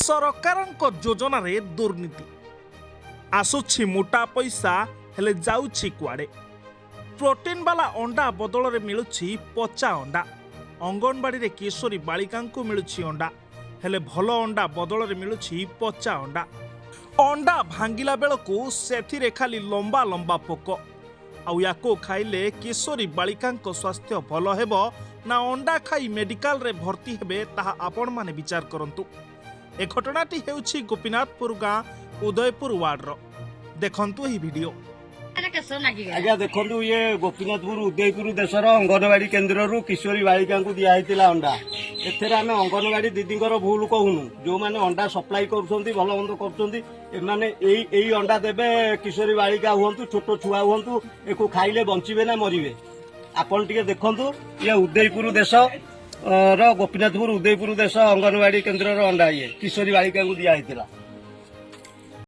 सरकारଙ୍କ योजनारे दुर्नीति आसुछि मोटा पैसा हेले जाउछि कुआडे। प्रोटीन वाला अंडा बदल में मिलुछि पचा अंडा। अंगनवाड़ी रे किशोरी बालिका को मिलुछि अंडा हेले भल अंडा बदल में मिलुछि पचा अंडा। अंडा भांगिला बेलकु सेथिरे खाली लंबा लंबा पोक। आउ याको खाइले किशोरी बालिका स्वास्थ्य भल हेबो ना अंडा खाई मेडिकल रे भर्ती हेबे ताहा आपण माने विचार करंतु। ए घटनाटी हेउछि गोपीनाथपुर गाँ उदयपुर वार्डर। देखंतु एही वीडियो। आज्ञा देखु ये गोपीनाथपुर उदयपुर देशर अंगनवाड़ी केन्द्र रु किशोरी बालिका को दिखाई अंडा। एथेर आम अंगनवाड़ी दीदींकर भूल कहूनु जो मैंने अंडा सप्लाई कर भल मंद कर अंडा देवे किशोरी बालिका हूँ छोट छुआ हूँ एक खाइले बंचे ना मरवे। आपन टे देखु ये उदयपुर देश गोपीनाथपुर उदयपुर देश अंगनवाड़ी केन्द्र अंडा ये किशोरी बालिका को दिखाई।